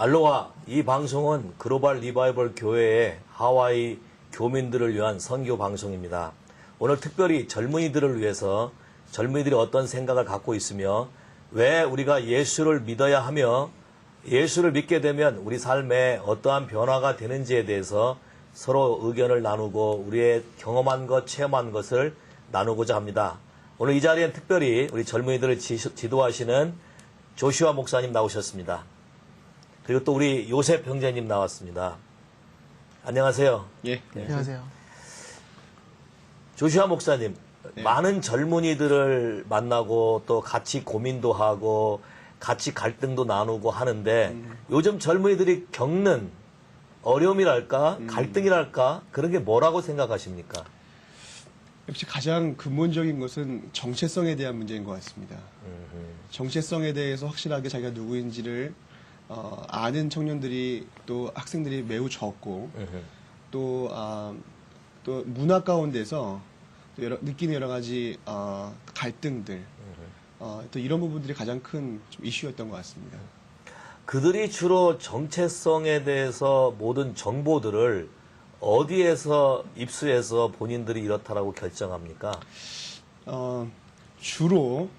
알로하, 이 방송은 글로벌 리바이벌 교회의 하와이 교민들을 위한 선교 방송입니다. 오늘 특별히 젊은이들을 위해서 젊은이들이 어떤 생각을 갖고 있으며 왜 우리가 예수를 믿어야 하며 예수를 믿게 되면 우리 삶에 어떠한 변화가 되는지에 대해서 서로 의견을 나누고 우리의 경험한 것, 체험한 것을 나누고자 합니다. 오늘 이 자리엔 특별히 우리 젊은이들을 지도하시는 조슈아 목사님 나오셨습니다. 그리고 또 우리 요셉 형제님 나왔습니다. 안녕하세요. 예. 안녕하세요. 조슈아 목사님, 많은 젊은이들을 만나고 또 같이 고민도 하고 같이 갈등도 나누고 하는데 요즘 젊은이들이 겪는 어려움이랄까 갈등이랄까 그런 게 뭐라고 생각하십니까? 역시 가장 근본적인 것은 정체성에 대한 문제인 것 같습니다. 정체성에 대해서 확실하게 자기가 누구인지를 아는 청년들이 또 학생들이 매우 적고 또 문화 가운데서 또 느끼는 여러 가지 갈등들 또 이런 부분들이 가장 큰 좀 이슈였던 것 같습니다. 그들이 주로 정체성에 대해서 모든 정보들을 어디에서 입수해서 본인들이 이렇다라고 결정합니까? 주로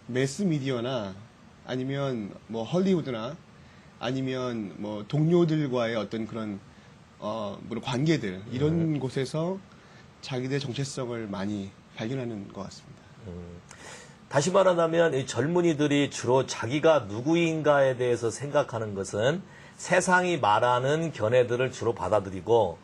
매스미디어나 아니면 뭐 헐리우드나 아니면 뭐 동료들과의 어떤 그런 물론 관계들 이런 곳에서 자기들의 정체성을 많이 발견하는 것 같습니다. 다시 말하자면 이 젊은이들이 주로 자기가 누구인가에 대해서 생각하는 것은 세상이 말하는 견해들을 주로 받아들이고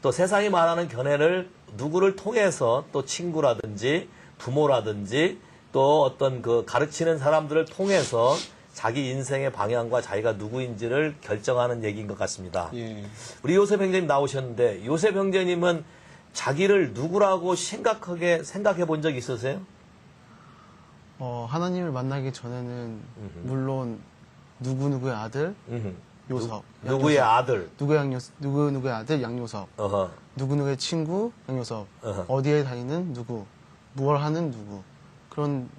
또 세상이 말하는 견해를 누구를 통해서 또 친구라든지 부모라든지 또 어떤 그 가르치는 사람들을 통해서 자기 인생의 방향과 자기가 누구인지를 결정하는 얘기인 것 같습니다. 예. 우리 요셉 형제님 나오셨는데 요셉 형제님은 자기를 누구라고 생각해 본 적 있으세요? 하나님을 만나기 전에는 물론 누구누구의 아들 요섭, 누구의 아들? 누구누구의 아들 양요섭, 누구누구의 친구 양요섭, 어디에 다니는 누구, 무엇 하는 누구, 그런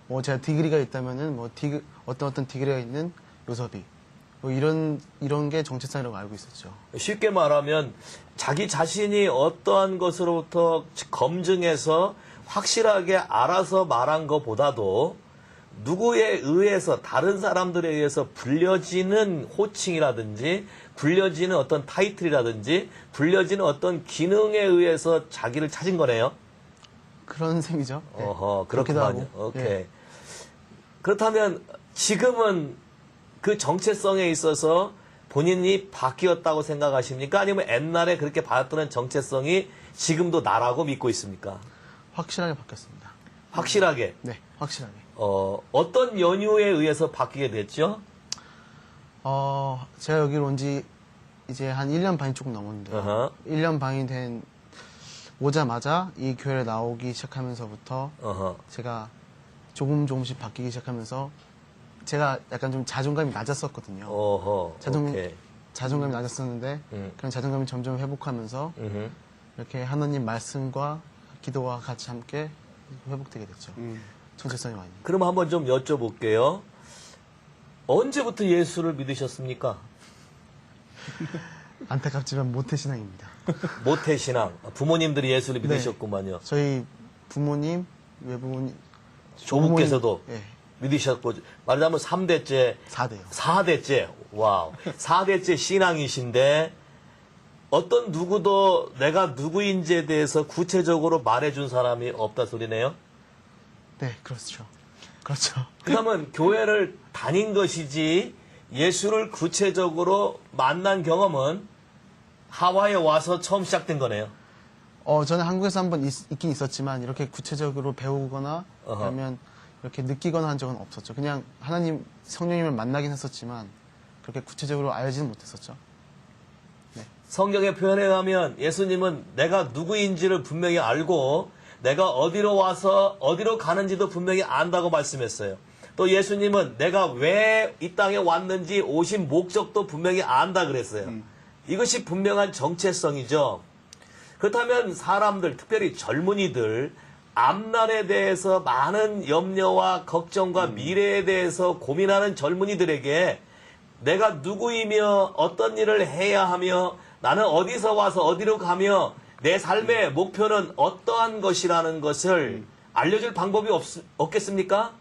뭐 제가 디그리가 있다면은 뭐 어떤 디그리가 있는 요섭이 뭐 이런 게 정체성이라고 알고 있었죠. 쉽게 말하면 자기 자신이 어떠한 것으로부터 검증해서 확실하게 알아서 말한 것보다도 누구에 의해서 다른 사람들에 의해서 불려지는 호칭이라든지 불려지는 어떤 타이틀이라든지 불려지는 어떤 기능에 의해서 자기를 찾은 거네요. 그런 셈이죠. 네. 그렇구만요. 오케이. 예. 그렇다면 지금은 그 정체성에 있어서 본인이 바뀌었다고 생각하십니까? 아니면 옛날에 그렇게 받았던 정체성이 지금도 나라고 믿고 있습니까? 확실하게 바뀌었습니다. 확실하게? 네, 확실하게. 어떤 연유에 의해서 바뀌게 됐죠? 제가 여기로 온 지 이제 한 1년 반이 조금 넘었는데요. 1년 반이 오자마자 이 교회를 나오기 시작하면서부터 제가 조금씩 바뀌기 시작하면서 제가 약간 좀 자존감이 낮았었거든요. 자존감이 낮았었는데 그런 자존감이 점점 회복하면서 이렇게 하나님 말씀과 기도와 같이 함께 회복되게 됐죠. 정체성이 많이. 그럼 한번 좀 여쭤볼게요. 언제부터 예수를 믿으셨습니까? 안타깝지만 모태신앙입니다. 모태신앙. 부모님들이 예수를 네. 믿으셨구만요. 저희 부모님, 외부모님, 조부께서도 예, 믿으셨고, 말하자면 3대째, 4대요. 4대째, 와우. 4대째 신앙이신데, 어떤 누구도 내가 누구인지에 대해서 구체적으로 말해준 사람이 없다 소리네요? 네, 그렇죠. 그렇죠. 그러면 교회를 다닌 것이지 예수를 구체적으로 만난 경험은 하와이에 와서 처음 시작된 거네요. 저는 한국에서 한번 있긴 있었지만 이렇게 구체적으로 배우거나 아니면 이렇게 느끼거나 한 적은 없었죠. 그냥 하나님, 성령님을 만나긴 했었지만 그렇게 구체적으로 알지는 못했었죠. 성경의 표현에 가면 예수님은 내가 누구인지를 분명히 알고 내가 어디로 와서 어디로 가는지도 분명히 안다고 말씀했어요. 또 예수님은 내가 왜 이 땅에 왔는지 오신 목적도 분명히 안다 그랬어요. 이것이 분명한 정체성이죠. 그렇다면 사람들, 특별히 젊은이들, 앞날에 대해서 많은 염려와 걱정과 미래에 대해서 고민하는 젊은이들에게 내가 누구이며 어떤 일을 해야 하며 나는 어디서 와서 어디로 가며 내 삶의 목표는 어떠한 것이라는 것을 알려줄 방법이 없겠습니까?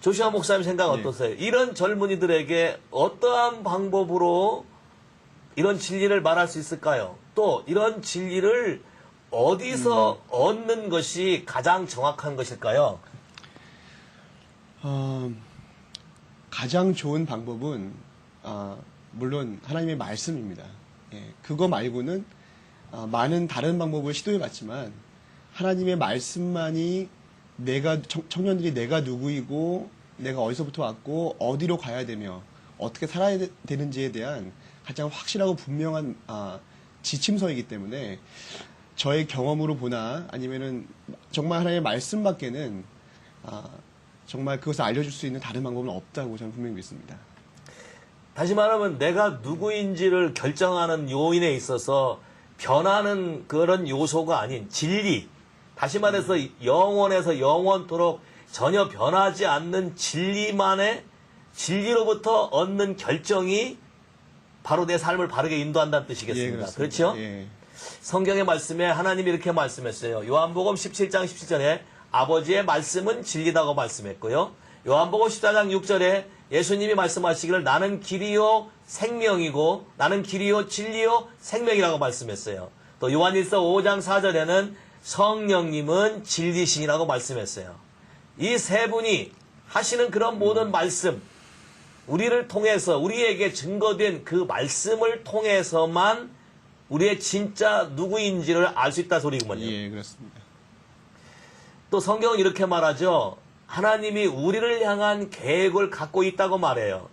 조시아 목사님 생각 어떠세요? 이런 젊은이들에게 어떠한 방법으로 이런 진리를 말할 수 있을까요? 또 이런 진리를 어디서 얻는 것이 가장 정확한 것일까요? 가장 좋은 방법은 물론 하나님의 말씀입니다. 예, 그거 말고는 많은 다른 방법을 시도해봤지만 하나님의 말씀만이 청년들이 내가 누구이고 내가 어디서부터 왔고 어디로 가야 되며 어떻게 살아야 되는지에 대한 가장 확실하고 분명한 지침서이기 때문에 저의 경험으로 보나 아니면은 정말 하나님의 말씀밖에는 정말 그것을 알려줄 수 있는 다른 방법은 없다고 저는 분명히 믿습니다. 다시 말하면 내가 누구인지를 결정하는 요인에 있어서 변하는 그런 요소가 아닌 진리, 다시 말해서 영원에서 영원토록 전혀 변하지 않는 진리만의 진리로부터 얻는 결정이 바로 내 삶을 바르게 인도한다는 뜻이겠습니다. 예, 그렇죠? 예. 성경의 말씀에 하나님이 이렇게 말씀했어요. 요한복음 17장 17절에 아버지의 말씀은 진리다고 말씀했고요. 요한복음 14장 6절에 예수님이 말씀하시기를 나는 길이요 생명이고 나는 길이요 진리요 생명이라고 말씀했어요. 또 요한일서 5장 4절에는 성령님은 진리신이라고 말씀했어요. 이 세 분이 하시는 그런 모든 말씀, 우리를 통해서 우리에게 증거된 그 말씀을 통해서만 우리의 진짜 누구인지를 알 수 있다 소리구먼요. 예, 그렇습니다. 또 성경은 이렇게 말하죠. 하나님이 우리를 향한 계획을 갖고 있다고 말해요.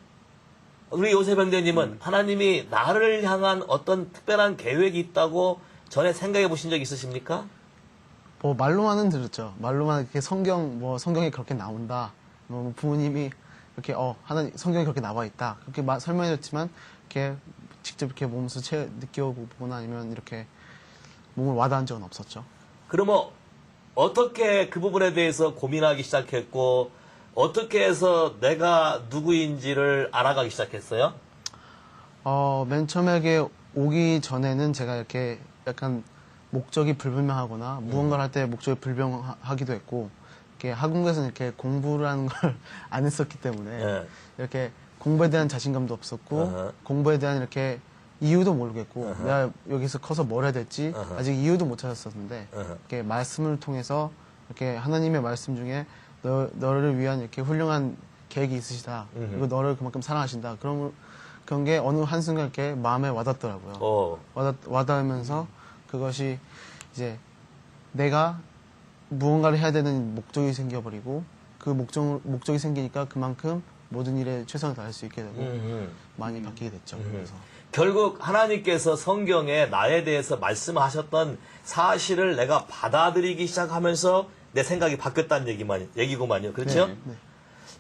우리 요셉 형제님은 하나님이 나를 향한 어떤 특별한 계획이 있다고 전에 생각해 보신 적 있으십니까? 뭐 말로만은 들었죠. 말로만 이렇게 성경에 그렇게 나온다. 뭐 부모님이 이렇게 하나님 성경에 그렇게 나와 있다. 그렇게 설명해줬지만 이렇게 직접 이렇게 몸소 느껴보거나 아니면 이렇게 몸을 와닿은 적은 없었죠. 그러면 어떻게 그 부분에 대해서 고민하기 시작했고 어떻게 해서 내가 누구인지를 알아가기 시작했어요? 맨 처음에 이렇게 오기 전에는 제가 이렇게 약간 목적이 불분명하거나 무언가를 할 때 목적이 불분명하기도 했고 이렇게 학원에서는 이렇게 공부라는 걸 안 했었기 때문에 예. 이렇게 공부에 대한 자신감도 없었고 공부에 대한 이렇게 이유도 모르겠고 내가 여기서 커서 뭘 해야 될지 아직 이유도 못 찾았었는데 이렇게 말씀을 통해서 이렇게 하나님의 말씀 중에 너를 위한 이렇게 훌륭한 계획이 있으시다. 그리고 너를 그만큼 사랑하신다. 그런 게 어느 한순간 이렇게 마음에 와닿더라고요. 와닿으면서 그것이 이제 내가 무언가를 해야 되는 목적이 생겨버리고 그 목적이 생기니까 그만큼 모든 일에 최선을 다할 수 있게 되고 많이 바뀌게 됐죠. 그래서 결국 하나님께서 성경에 나에 대해서 말씀하셨던 사실을 내가 받아들이기 시작하면서 내 생각이 바뀌었다는 얘기구만요. 그렇죠? 네.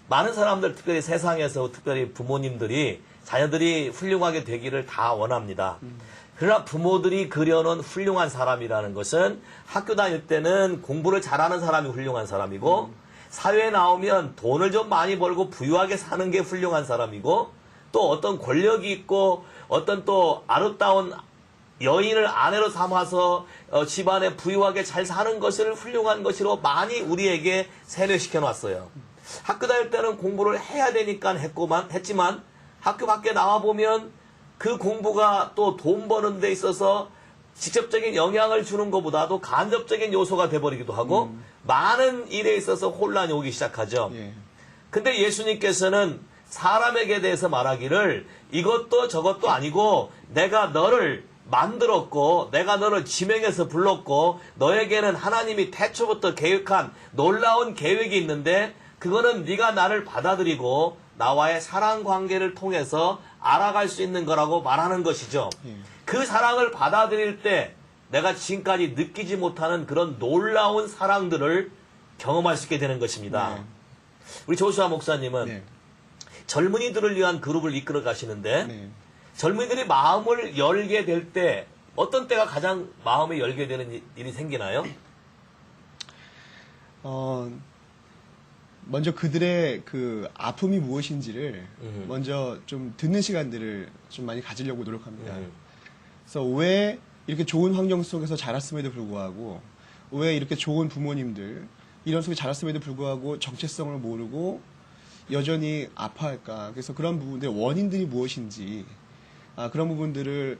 많은 사람들, 특별히 세상에서, 특별히 부모님들이 자녀들이 훌륭하게 되기를 다 원합니다. 그러나 부모들이 그려놓은 훌륭한 사람이라는 것은 학교 다닐 때는 공부를 잘하는 사람이 훌륭한 사람이고 사회에 나오면 돈을 좀 많이 벌고 부유하게 사는 게 훌륭한 사람이고 또 어떤 권력이 있고 어떤 또 아름다운 여인을 아내로 삼아서 집안에 부유하게 잘 사는 것을 훌륭한 것으로 많이 우리에게 세뇌시켜 놨어요. 학교 다닐 때는 공부를 해야 되니까 했지만 학교 밖에 나와보면 그 공부가 또 돈 버는 데 있어서 직접적인 영향을 주는 것보다도 간접적인 요소가 돼버리기도 하고 많은 일에 있어서 혼란이 오기 시작하죠. 예. 근데 예수님께서는 사람에게 대해서 말하기를 이것도 저것도 아니고 내가 너를 만들었고 내가 너를 지명해서 불렀고 너에게는 하나님이 태초부터 계획한 놀라운 계획이 있는데 그거는 네가 나를 받아들이고 나와의 사랑 관계를 통해서 알아갈 수 있는 거라고 말하는 것이죠. 그 사랑을 받아들일 때 내가 지금까지 느끼지 못하는 그런 놀라운 사랑들을 경험할 수 있게 되는 것입니다. 네. 우리 조수아 목사님은 네. 젊은이들을 위한 그룹을 이끌어 가시는데 네. 젊은이들이 마음을 열게 될 때 어떤 때가 가장 마음이 열게 되는 일이 생기나요? 먼저 그들의 그 아픔이 무엇인지를 먼저 좀 듣는 시간들을 좀 많이 가지려고 노력합니다. 그래서 왜 이렇게 좋은 환경 속에서 자랐음에도 불구하고 왜 이렇게 좋은 부모님들 이런 속에 자랐음에도 불구하고 정체성을 모르고 여전히 아파할까? 그래서 그런 부분들 원인들이 무엇인지 그런 부분들을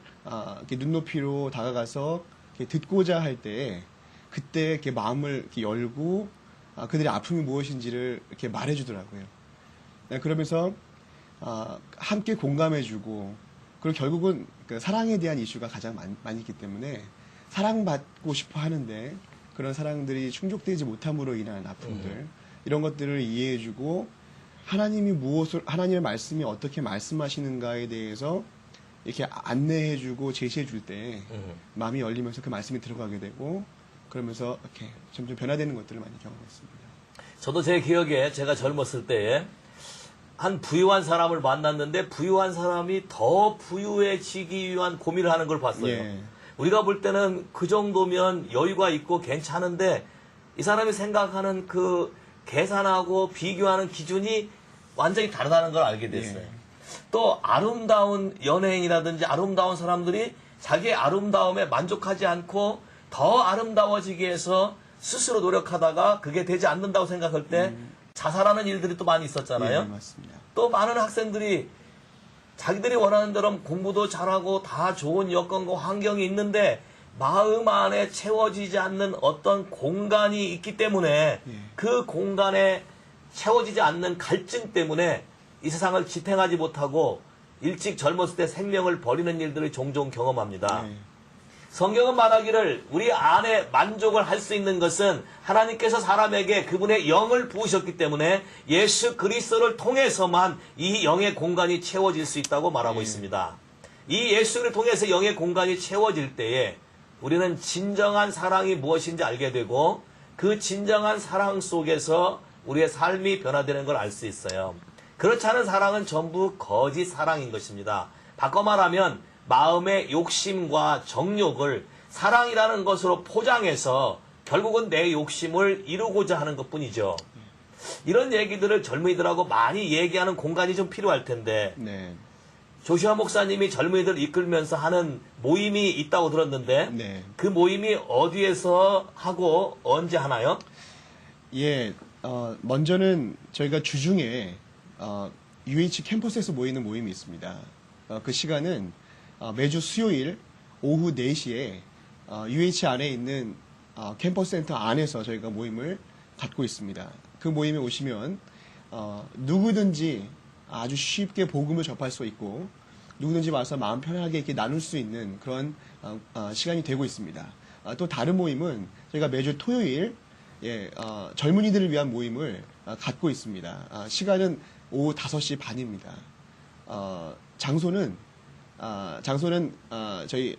이렇게 눈높이로 다가가서 이렇게 듣고자 할 때 그때 이렇게 마음을 이렇게 열고 그들의 아픔이 무엇인지를 이렇게 말해주더라고요. 네, 그러면서 함께 공감해주고 그리고 결국은 그 사랑에 대한 이슈가 가장 많이 있기 때문에 사랑받고 싶어 하는데 그런 사랑들이 충족되지 못함으로 인한 아픔들 이런 것들을 이해해주고 하나님의 말씀이 어떻게 말씀하시는가에 대해서 이렇게 안내해주고 제시해줄 때 마음이 열리면서 그 말씀이 들어가게 되고 그러면서 이렇게 점점 변화되는 것들을 많이 경험했습니다. 저도 제 기억에 제가 젊었을 때에 한 부유한 사람을 만났는데 부유한 사람이 더 부유해지기 위한 고민을 하는 걸 봤어요. 예. 우리가 볼 때는 그 정도면 여유가 있고 괜찮은데 이 사람이 생각하는 그 계산하고 비교하는 기준이 완전히 다르다는 걸 알게 됐어요. 예. 또 아름다운 연예인이라든지 아름다운 사람들이 자기의 아름다움에 만족하지 않고 더 아름다워지기 위해서 스스로 노력하다가 그게 되지 않는다고 생각할 때 자살하는 일들이 또 많이 있었잖아요. 예, 맞습니다. 또 많은 학생들이 자기들이 원하는 대로 공부도 잘하고 다 좋은 여건과 환경이 있는데 마음 안에 채워지지 않는 어떤 공간이 있기 때문에 그 공간에 채워지지 않는 갈증 때문에 이 세상을 지탱하지 못하고 일찍 젊었을 때 생명을 버리는 일들을 종종 경험합니다. 예. 성경은 말하기를 우리 안에 만족을 할 수 있는 것은 하나님께서 사람에게 그분의 영을 부으셨기 때문에 예수 그리스도를 통해서만 이 영의 공간이 채워질 수 있다고 말하고 있습니다. 이 예수를 통해서 영의 공간이 채워질 때에 우리는 진정한 사랑이 무엇인지 알게 되고 그 진정한 사랑 속에서 우리의 삶이 변화되는 걸 알 수 있어요. 그렇지 않은 사랑은 전부 거짓 사랑인 것입니다. 바꿔 말하면 마음의 욕심과 정욕을 사랑이라는 것으로 포장해서 결국은 내 욕심을 이루고자 하는 것뿐이죠. 이런 얘기들을 젊은이들하고 많이 얘기하는 공간이 좀 필요할 텐데 네. 조슈아 목사님이 젊은이들 이끌면서 하는 모임이 있다고 들었는데 네. 그 모임이 어디에서 하고 언제 하나요? 예, 먼저는 저희가 주중에 UH 캠퍼스에서 모이는 모임이 있습니다. 그 시간은 매주 수요일 오후 4시에 UH 안에 있는 캠퍼스 센터 안에서 저희가 모임을 갖고 있습니다. 그 모임에 오시면 누구든지 아주 쉽게 복음을 접할 수 있고 누구든지 와서 마음 편하게 이렇게 나눌 수 있는 그런 시간이 되고 있습니다. 또 다른 모임은 저희가 매주 토요일 젊은이들을 위한 모임을 갖고 있습니다. 시간은 오후 5시 반입니다. 장소는 저희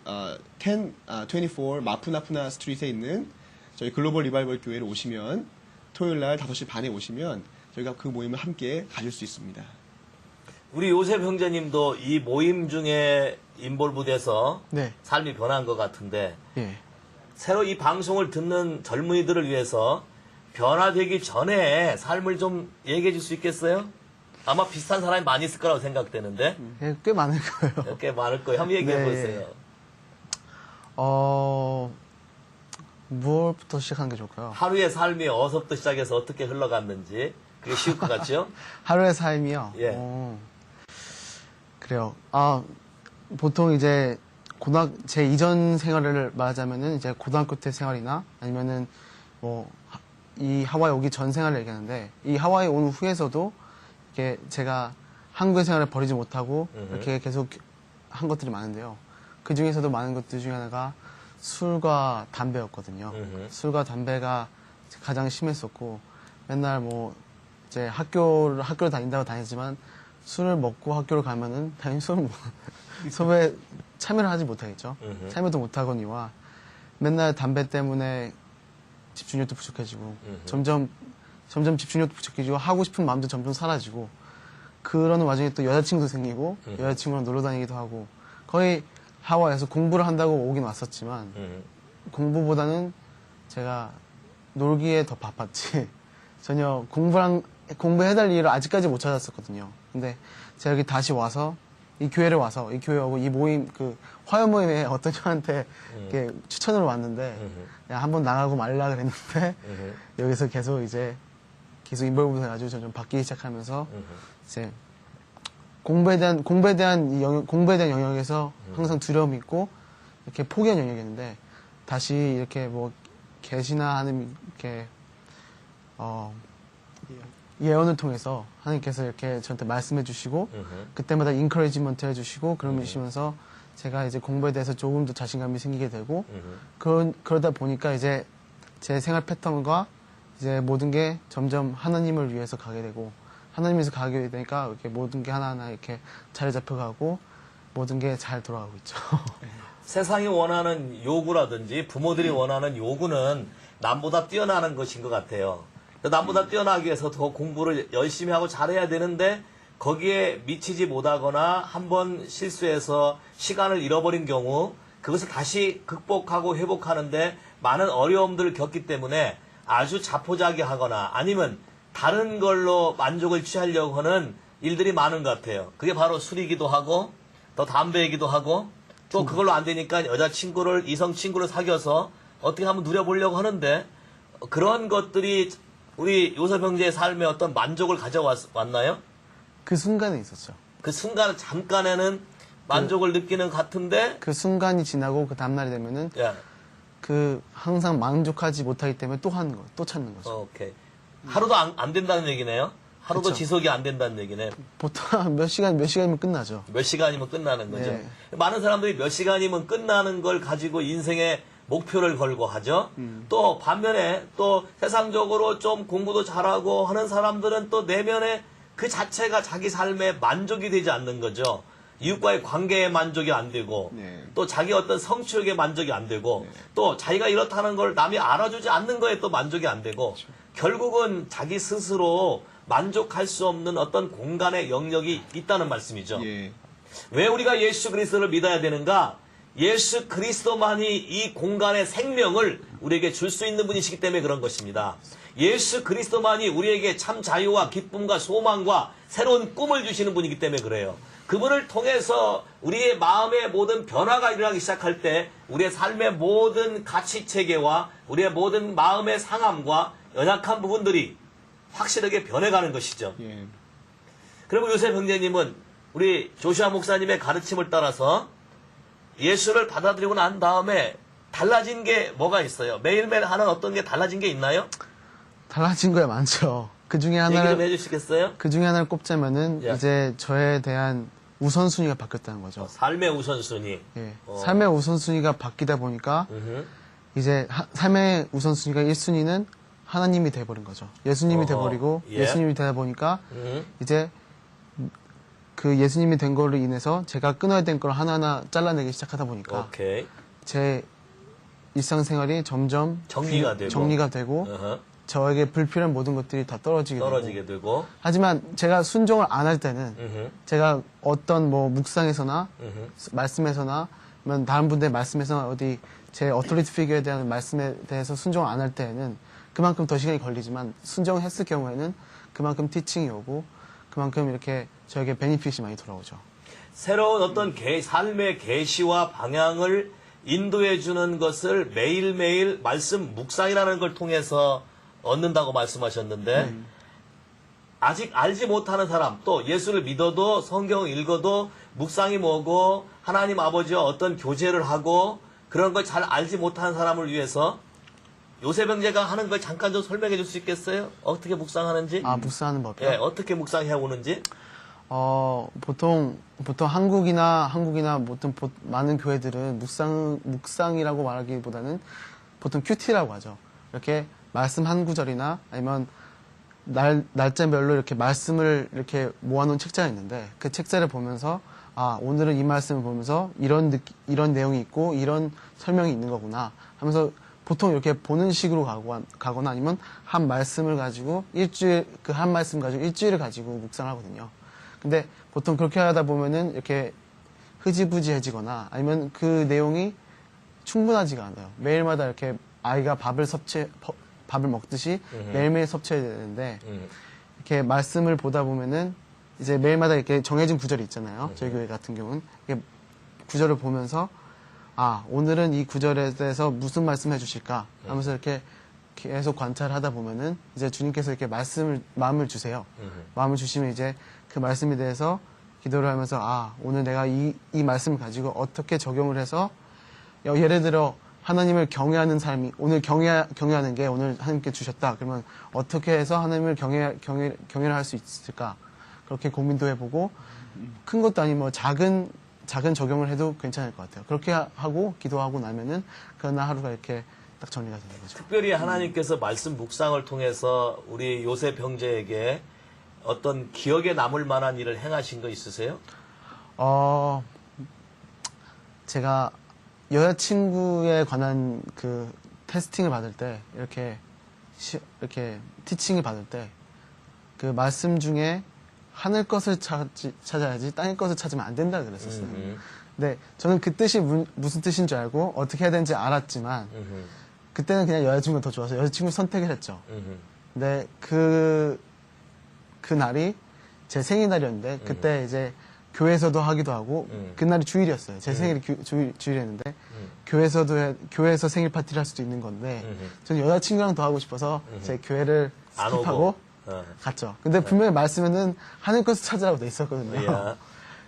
1024 마푸나푸나 스트리트에 있는 저희 글로벌 리바이벌 교회를 오시면 토요일 날 5시 반에 오시면 저희가 그 모임을 함께 가질 수 있습니다. 우리 요셉 형제님도 이 모임 중에 인볼브돼서 네. 삶이 변한 것 같은데 예. 새로 이 방송을 듣는 젊은이들을 위해서 변화되기 전에 삶을 좀 얘기해 줄 수 있겠어요? 아마 비슷한 사람이 많이 있을 거라고 생각되는데 예, 꽤 많을 거예요. 꽤 많을 거예요. 한번 얘기해 네. 보세요. 무엇부터 시작하는 게 좋을까요? 하루의 삶이 어서부터 시작해서 어떻게 흘러갔는지 그게 쉬울 것 같죠? 하루의 삶이요? 예. 그래요. 보통 이제 제 이전 생활을 말하자면은 이제 고등학교 때 생활이나 아니면은 이 하와이 오기 전 생활을 얘기하는데 이 하와이 온 후에서도 이렇게 제가 한국의 생활을 버리지 못하고 이렇게 계속 한 것들이 많은데요. 그 중에서도 많은 것들 중에 하나가 술과 담배였거든요. 술과 담배가 가장 심했었고 맨날 이제 학교를 다닌다고 다녔지만 술을 먹고 학교를 가면은 당연히 수업에 참여를 하지 못하겠죠. 참여도 못하거니와 맨날 담배 때문에 집중력도 부족해지고 점점 집중력도 부족해지고 하고 싶은 마음도 점점 사라지고 그러는 와중에 또 여자친구도 생기고 여자친구랑 놀러 다니기도 하고 거의 하와이에서 공부를 한다고 오긴 왔었지만 공부보다는 제가 놀기에 더 바빴지 전혀 공부해달 일을 아직까지 못 찾았었거든요. 근데 제가 여기 다시 와서 이 교회를 와서 이 교회하고 이 모임 그 화요 모임에 어떤 형한테 이렇게 추천으로 왔는데 야, 한번 나가고 말라 그랬는데 여기서 계속 인볼브 해가지고 점점 바뀌기 시작하면서 이제 공부에 대한 영역에서 항상 두려움이 있고 이렇게 포기한 영역이었는데 다시 이렇게 뭐 계시나 하는 이렇게 예언을 통해서 하나님께서 이렇게 저한테 말씀해 주시고 그때마다 인커리지먼트 해주시고 그러시면서 제가 이제 공부에 대해서 조금 더 자신감이 생기게 되고 그러다 보니까 이제 제 생활 패턴과 이제 모든 게 점점 하나님을 위해서 가게 되고 하나님에서 가게 되니까 이렇게 모든 게 하나하나 이렇게 자리 잡혀가고 모든 게 잘 돌아가고 있죠. 세상이 원하는 요구라든지 부모들이 원하는 요구는 남보다 뛰어나는 것인 것 같아요. 남보다 뛰어나기 위해서 더 공부를 열심히 하고 잘해야 되는데 거기에 미치지 못하거나 한번 실수해서 시간을 잃어버린 경우 그것을 다시 극복하고 회복하는데 많은 어려움들을 겪기 때문에 아주 자포자기하거나 아니면 다른 걸로 만족을 취하려고 하는 일들이 많은 것 같아요. 그게 바로 술이기도 하고 또 담배이기도 하고 또 그걸로 안 되니까 여자친구를 이성 친구를 사귀어서 어떻게 한번 누려보려고 하는데 그런 것들이 우리 요셉 형제의 삶에 어떤 만족을 가져왔나요? 그 순간에 있었죠. 그 순간 잠깐에는 만족을 느끼는 것 같은데 그 순간이 지나고 그 다음날이 되면은 예. 그 항상 만족하지 못하기 때문에 또 하는 거, 또 찾는 거죠. 오케이. 하루도 안 된다는 얘기네요. 하루도 그쵸. 지속이 안 된다는 얘기네. 보통 몇 시간이면 끝나죠. 몇 시간이면 끝나는 거죠. 네. 많은 사람들이 몇 시간이면 끝나는 걸 가지고 인생의 목표를 걸고 하죠. 또 반면에 또 세상적으로 좀 공부도 잘하고 하는 사람들은 또 내면에 그 자체가 자기 삶에 만족이 되지 않는 거죠. 이웃과의 관계에 만족이 안 되고 네. 또 자기 어떤 성취욕에 만족이 안 되고 또 자기가 이렇다는 걸 남이 알아주지 않는 거에 또 만족이 안 되고 결국은 자기 스스로 만족할 수 없는 어떤 공간의 영역이 있다는 말씀이죠. 예. 왜 우리가 예수 그리스도를 믿어야 되는가? 예수 그리스도만이 이 공간의 생명을 우리에게 줄 수 있는 분이시기 때문에 그런 것입니다. 예수 그리스도만이 우리에게 참 자유와 기쁨과 소망과 새로운 꿈을 주시는 분이기 때문에 그래요. 그분을 통해서 우리의 마음의 모든 변화가 일어나기 시작할 때 우리의 삶의 모든 가치체계와 우리의 모든 마음의 상함과 연약한 부분들이 확실하게 변해가는 것이죠. 예. 그리고 요셉 형제님은 우리 조슈아 목사님의 가르침을 따라서 예수를 받아들이고 난 다음에 달라진 게 뭐가 있어요? 매일매일 하는 어떤 게 달라진 게 있나요? 달라진 거야 많죠. 그 중에 얘기 좀 하나를 해주시겠어요? 그 중에 하나를 꼽자면은 예. 이제 저에 대한 우선순위가 바뀌었다는 거죠. 삶의 우선순위. 예. 삶의 우선순위가 바뀌다 보니까 음흠. 이제 삶의 우선순위가 1순위는 하나님이 돼버린 거죠. 예수님이 어허. 돼버리고 예. 예수님이 되다 보니까 이제 그 예수님이 된 걸로 인해서 제가 끊어야 될 걸 하나하나 잘라내기 시작하다 보니까 오케이. 제 일상생활이 점점 정리가 되고. 되고 어허. 저에게 불필요한 모든 것들이 다 떨어지게 되고. 하지만 제가 순종을 안 할 때는 음흠. 제가 어떤 뭐 묵상에서나 음흠. 말씀에서나 아니면 다른 분들의 말씀에서나 어디 제 어토리티 피규어에 대한 말씀에 대해서 순종을 안 할 때에는 그만큼 더 시간이 걸리지만 순종을 했을 경우에는 그만큼 티칭이 오고 그만큼 이렇게 저에게 베니핏이 많이 돌아오죠. 새로운 어떤 삶의 계시와 방향을 인도해 주는 것을 매일매일 말씀 묵상이라는 걸 통해서 얻는다고 말씀하셨는데 아직 알지 못하는 사람 또 예수를 믿어도 성경 읽어도 묵상이 뭐고 하나님 아버지와 어떤 교제를 하고 그런 걸 잘 알지 못하는 사람을 위해서 요셉 형제가 하는 걸 잠깐 좀 설명해 줄 수 있겠어요? 어떻게 묵상하는지? 묵상하는 법이요? 예, 어떻게 묵상해 오는지? 보통 한국이나 많은 교회들은 묵상이라고 말하기보다는 보통 큐티라고 하죠. 이렇게 말씀 한 구절이나 아니면 날짜별로 이렇게 말씀을 이렇게 모아놓은 책자가 있는데 그 책자를 보면서 오늘은 이 말씀을 보면서 이런 내용이 있고 이런 설명이 있는 거구나 하면서 보통 이렇게 보는 식으로 가거나 아니면 한 말씀을 가지고 그 한 말씀 가지고 일주일을 가지고 묵상하거든요. 근데 보통 그렇게 하다 보면은 이렇게 흐지부지해지거나 아니면 그 내용이 충분하지가 않아요. 매일마다 이렇게 아이가 밥을 밥을 먹듯이 매일매일 섭취해야 되는데 이렇게 말씀을 보다 보면은 이제 매일마다 이렇게 정해진 구절이 있잖아요. 저희 교회 같은 경우는 이렇게 구절을 보면서 아 오늘은 이 구절에 대해서 무슨 말씀 해주실까 하면서 이렇게 계속 관찰하다 보면은 이제 주님께서 이렇게 마음을 주세요. 마음을 주시면 이제 그 말씀에 대해서 기도를 하면서 아 오늘 내가 이 말씀을 가지고 어떻게 적용을 해서 예를 들어 하나님을 경외하는 삶이 오늘 경외하는 게 오늘 하나님께 주셨다. 그러면 어떻게 해서 하나님을 경외를 할 수 있을까? 그렇게 고민도 해보고 큰 것도 아니고 뭐 작은 적용을 해도 괜찮을 것 같아요. 그렇게 하고 기도하고 나면은 그날 하루가 이렇게 딱 정리가 되는 거죠. 특별히 하나님께서 말씀 묵상을 통해서 우리 요셉 형제에게 어떤 기억에 남을 만한 일을 행하신 거 있으세요? 제가 여자친구에 관한 그 테스팅을 받을 때 이렇게 티칭을 받을 때 그 말씀 중에 하늘 것을 찾아야지 땅의 것을 찾으면 안 된다 그랬었어요. 근데 저는 그 뜻이 무슨 뜻인 줄 알고 어떻게 해야 되는지 알았지만 그때는 그냥 여자친구가 더 좋아서 여자친구 선택을 했죠. 근데 그 날이 제 생일날이었는데 그때 이제 교회에서도 하기도 하고 그날이 주일이었어요. 제 생일이 주일이었는데 교회에서 생일 파티를 할 수도 있는 건데 저는 여자친구랑 더 하고 싶어서 제 교회를 안 스킵하고 오고? 갔죠. 근데 분명히 말씀에는 하늘 것을 찾으라고 돼 있었거든요. 야.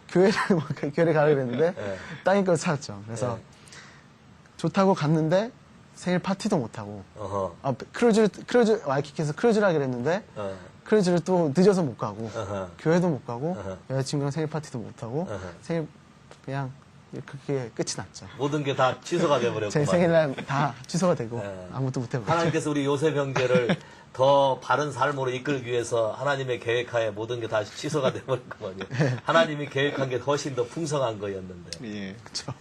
교회를 가려고 했는데 예. 땅의 것을 찾았죠. 그래서 좋다고 갔는데 생일 파티도 못하고 크루즈 와이키키에서 크루즈를 하기로 했는데 크루즈를 또 늦어서 못 가고 교회도 못 가고 여자친구랑 생일 파티도 못 하고 생일 그냥 그렇게 끝이 났죠. 모든 게 다 취소가 제 돼버렸구만. 생일날 다 취소가 되고 예. 아무것도 못 해버렸죠. 하나님께서 우리 요셉 형제를 더 바른 삶으로 이끌기 위해서 하나님의 계획하에 모든 게 다 취소가 돼버렸구만요. 하나님이 계획한 게 훨씬 더 풍성한 거였는데. 예. 그렇죠.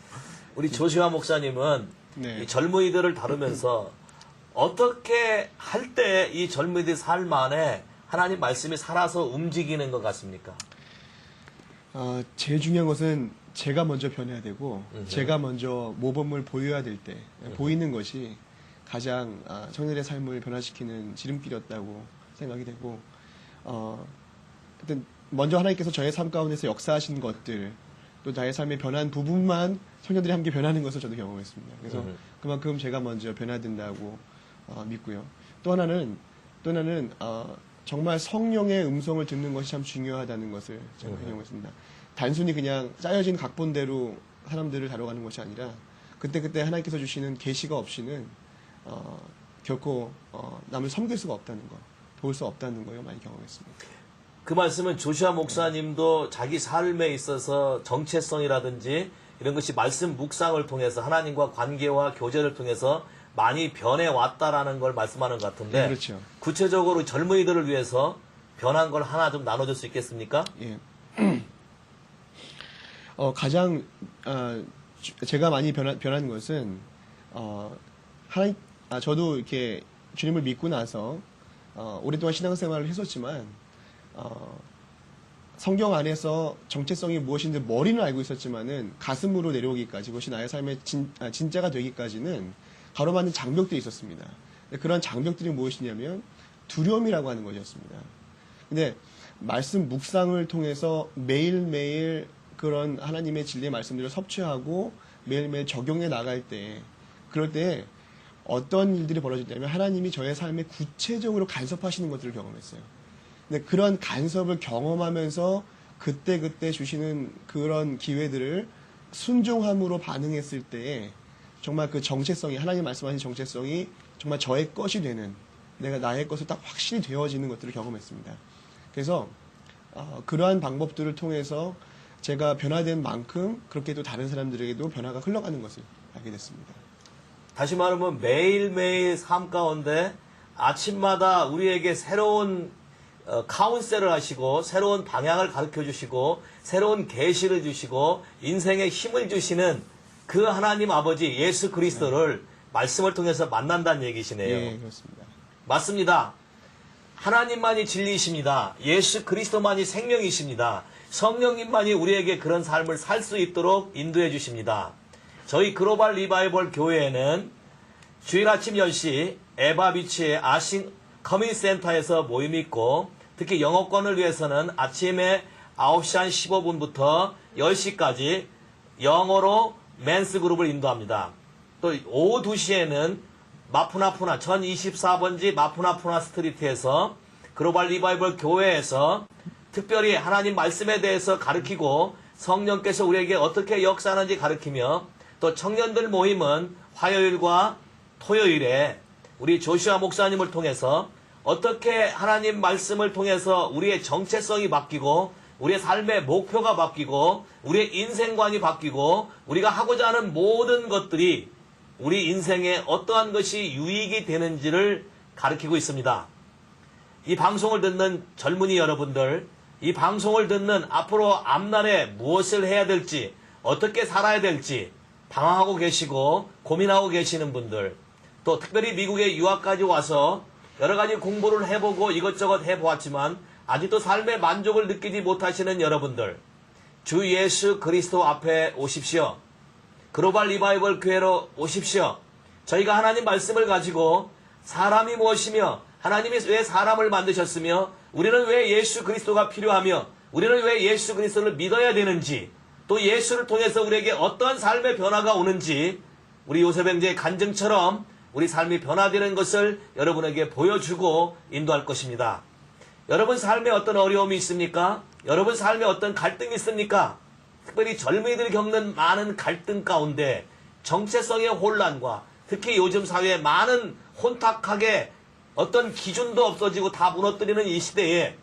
우리 조시아 목사님은 네. 이 젊은이들을 다루면서 어떻게 할 때 이 젊은이들 삶 안에 하나님 말씀이 살아서 움직이는 것 같습니까? 제일 중요한 것은 제가 먼저 변해야 되고 제가 먼저 모범을 보여야 될 때 보이는 것이 가장 청년의 삶을 변화시키는 지름길이었다고 생각이 되고 하여튼 먼저 하나님께서 저의 삶 가운데서 역사하신 것들 또 나의 삶의 변한 부분만 청년들이 함께 변하는 것을 저도 경험했습니다. 그래서 그만큼 제가 먼저 변해야 된다고 믿고요. 또 하나는 정말 성령의 음성을 듣는 것이 참 중요하다는 것을 제가 경험했습니다. 단순히 그냥 짜여진 각본대로 사람들을 다뤄가는 것이 아니라 그때그때 하나님께서 주시는 계시가 없이는 결코 남을 섬길 수가 없다는 것, 도울 수 없다는 걸 많이 경험했습니다. 그 말씀은 조시아 목사님도 자기 삶에 있어서 정체성이라든지 이런 것이 말씀 묵상을 통해서 하나님과 관계와 교제를 통해서 많이 변해왔다라는 걸 말씀하는 것 같은데 네, 그렇죠. 구체적으로 젊은이들을 위해서 변한 걸 하나 좀 나눠줄 수 있겠습니까? 예. 가장 제가 많이 변한 것은 저도 이렇게 주님을 믿고 나서 오랫동안 신앙생활을 했었지만 성경 안에서 정체성이 무엇인지 머리는 알고 있었지만은 가슴으로 내려오기까지 그것이 나의 삶의 진짜가 되기까지는 가로막는 장벽들이 있었습니다. 그런 장벽들이 무엇이냐면 두려움이라고 하는 것이었습니다. 근데 말씀 묵상을 통해서 매일매일 그런 하나님의 진리의 말씀들을 섭취하고 매일매일 적용해 나갈 때 그럴 때 어떤 일들이 벌어지냐면 하나님이 저의 삶에 구체적으로 간섭하시는 것들을 경험했어요. 근데 그런 간섭을 경험하면서 그때그때 주시는 그런 기회들을 순종함으로 반응했을 때에 정말 그 정체성이 하나님 말씀하신 정체성이 정말 저의 것이 되는 내가 나의 것을 딱 확실히 되어지는 것들을 경험했습니다. 그래서 그러한 방법들을 통해서 제가 변화된 만큼 그렇게 또 다른 사람들에게도 변화가 흘러가는 것을 알게 됐습니다. 다시 말하면 매일매일 삶 가운데 아침마다 우리에게 새로운 카운셀을 하시고 새로운 방향을 가르쳐 주시고 새로운 계시를 주시고 인생에 힘을 주시는 그 하나님 아버지 예수 그리스도를 말씀을 통해서 만난다는 얘기시네요. 예, 그렇습니다. 맞습니다. 하나님만이 진리이십니다. 예수 그리스도만이 생명이십니다. 성령님만이 우리에게 그런 삶을 살 수 있도록 인도해 주십니다. 저희 글로벌 리바이벌 교회에는 주일 아침 10시 에바비치의 아싱 커뮤니티 센터에서 모임이 있고, 특히 영어권을 위해서는 아침에 9시 한 15분부터 10시까지 영어로 맨스 그룹을 인도합니다. 또 오후 2시에는 마푸나푸나 1024번지 마푸나푸나 스트리트에서 글로벌 리바이벌 교회에서 특별히 하나님 말씀에 대해서 가르치고 성령께서 우리에게 어떻게 역사하는지 가르치며, 또 청년들 모임은 화요일과 토요일에 우리 조시아 목사님을 통해서 어떻게 하나님 말씀을 통해서 우리의 정체성이 바뀌고 우리의 삶의 목표가 바뀌고 우리의 인생관이 바뀌고 우리가 하고자 하는 모든 것들이 우리 인생에 어떠한 것이 유익이 되는지를 가르치고 있습니다. 이 방송을 듣는 젊은이 여러분들, 이 방송을 듣는 앞으로 앞날에 무엇을 해야 될지, 어떻게 살아야 될지 방황하고 계시고 고민하고 계시는 분들, 또 특별히 미국에 유학까지 와서 여러 가지 공부를 해보고 이것저것 해보았지만 아직도 삶의 만족을 느끼지 못하시는 여러분들, 주 예수 그리스도 앞에 오십시오. 글로벌 리바이벌 교회로 오십시오. 저희가 하나님 말씀을 가지고 사람이 무엇이며 하나님이 왜 사람을 만드셨으며 우리는 왜 예수 그리스도가 필요하며 우리는 왜 예수 그리스도를 믿어야 되는지, 또 예수를 통해서 우리에게 어떠한 삶의 변화가 오는지, 우리 요셉 형제의 간증처럼 우리 삶이 변화되는 것을 여러분에게 보여주고 인도할 것입니다. 여러분 삶에 어떤 어려움이 있습니까? 여러분 삶에 어떤 갈등이 있습니까? 특별히 젊은이들이 겪는 많은 갈등 가운데 정체성의 혼란과 특히 요즘 사회에 많은 혼탁하게 어떤 기준도 없어지고 다 무너뜨리는 이 시대에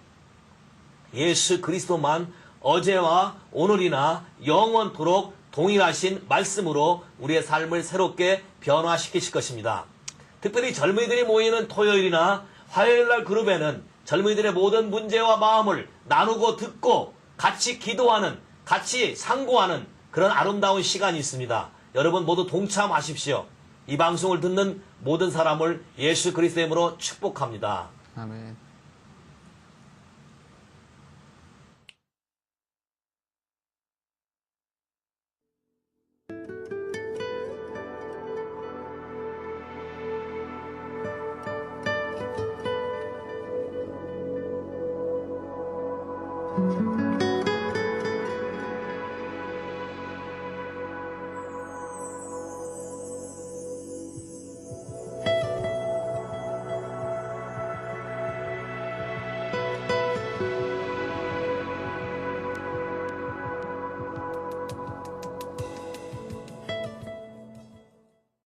예수 그리스도만 어제와 오늘이나 영원토록 동일하신 말씀으로 우리의 삶을 새롭게 변화시키실 것입니다. 특별히 젊은이들이 모이는 토요일이나 화요일날 그룹에는 젊은이들의 모든 문제와 마음을 나누고 듣고 같이 기도하는, 같이 상고하는 그런 아름다운 시간이 있습니다. 여러분 모두 동참하십시오. 이 방송을 듣는 모든 사람을 예수 그리스도의 이름으로 축복합니다. 아멘. thank you